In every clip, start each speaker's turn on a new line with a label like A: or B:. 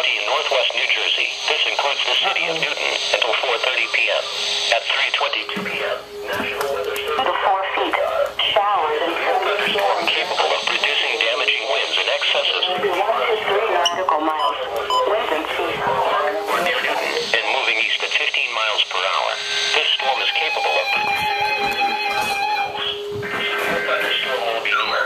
A: County in northwest New Jersey. This includes the city of Newton until 4:30 p.m. At 3:22 p.m., National Weather Service.
B: To 4 feet. Showers and
A: thunderstorm capable of producing damaging winds in excess of
B: 1 to 3 nautical miles. Winds and seas.
A: Near Newton and moving east at 15 miles per hour. This storm is capable of producing thunderstorm will be near.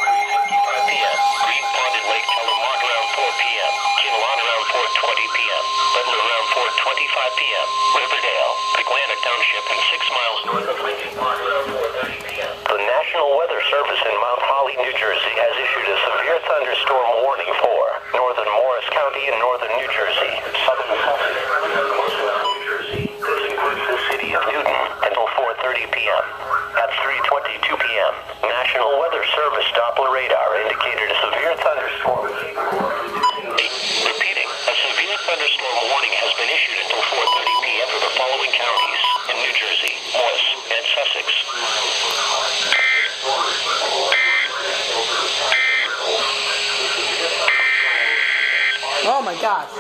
A: 3:55 p.m. Green Pond and Lake Telemark around 4 p.m. Kinnelon around 4:20 p.m. Butler around 4:25 p.m. Riverdale, Atlantic Township, and 6 miles north of Lincoln Park around 4:30 p.m. The National Weather Service in Mount Holly, New Jersey, has issued a severe thunderstorm warning for northern Morris County and northern New Jersey, southern Sussex, New Jersey. This includes the city of Newton until 4:30 p.m. At 3:22 p.m., National Weather Service Doppler radar indicated a severe thunderstorm. Repeating, a severe thunderstorm warning has been issued until 4:30 p.m. for the following counties in New Jersey, Morris, and Sussex.
C: Oh my gosh.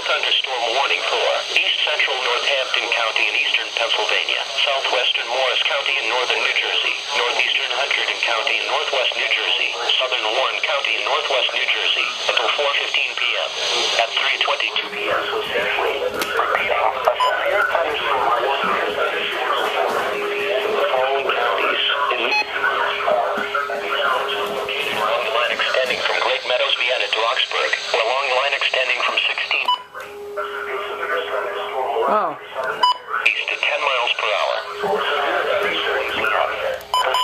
A: Thunderstorm warning for east central Northampton County in eastern Pennsylvania, southwestern Morris County in northern New Jersey, northeastern Hunterdon County in northwest New Jersey, southern Warren County in northwest New Jersey until 4:15 p.m. At 3:22 p.m. So safely. Repeating, a severe thunderstorm warning has been issued for the following counties in along the line extending from Great Meadows, Vienna to Roxburgh, or along the line extending from 16.
C: Oh.
A: East at 10 miles per hour. The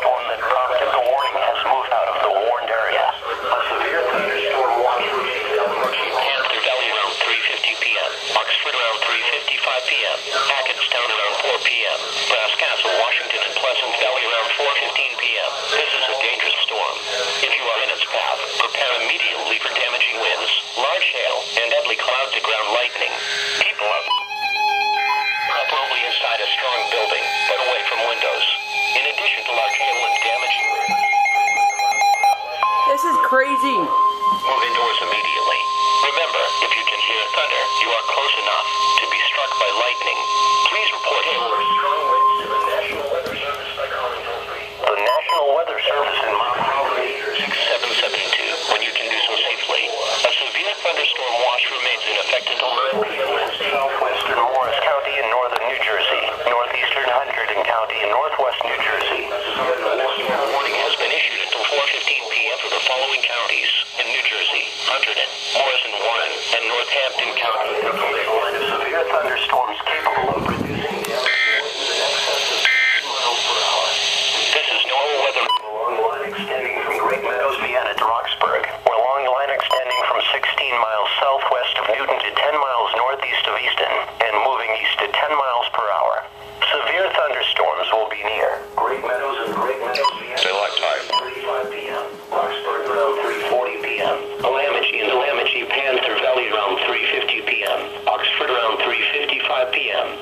A: storm that prompted the warning has moved out of the warned area. A severe thunderstorm warning Panther Valley around 3:50 p.m. Oxford around 3:55 p.m. Hackettstown around 4 p.m. Brass Castle, Washington, and Pleasant Valley around 4:15 p.m. This is a dangerous storm. If you are in its path, prepare immediately for damaging winds, large hail, and deadly cloud-to-ground lightning. People are preferably inside a strong building, but away from windows. In addition to large hail and damaging winds.
C: This is crazy.
A: Move indoors immediately. Remember, if you can hear thunder, you are close enough to be struck by lightning. Please report hail or strong winds to the National Weather Service by calling toll-free. The National Weather Service in Mount Holly, 6772, when you can do so safely. A severe thunderstorm watch remains in effect until 9 p.m. Southwestern Morris County in northern New Jersey, northeastern Hunterdon County in northwest New Jersey. A warning has been issued until 4:15 p.m. for the following counties in New Jersey, Hunterdon, Morris and Warren, and Northampton County. A line of severe thunderstorms capable of producing damage in excess of 60 miles per hour. This is normal weather along the line extending from Great Meadows, Vienna to Roxburgh, or along the line extending from 16 miles southwest of Newton to 10 miles northeast of Easton, and moving east at 10 miles per hour. Severe thunderstorms will be near Great Meadows and Great Meadows, Vienna. Daylight time. 3:35 p.m. Roxburgh around 3:40 p.m. Willamette and the Willamette Panther Valley around 3:50 p.m. Oxford around 3:55 p.m.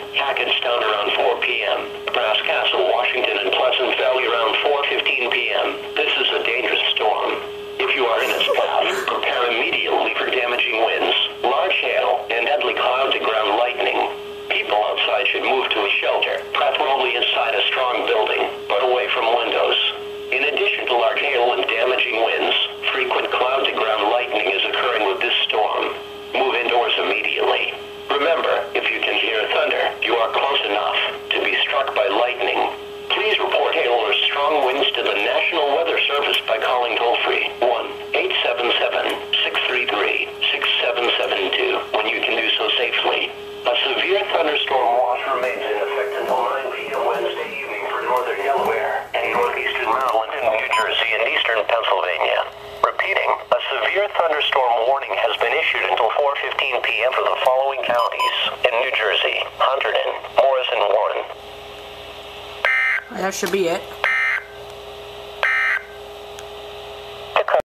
A: severe thunderstorm warning has been issued until 4:15 p.m. for the following counties. In New Jersey, Hunterdon, Morrison, Warren.
C: That should be it.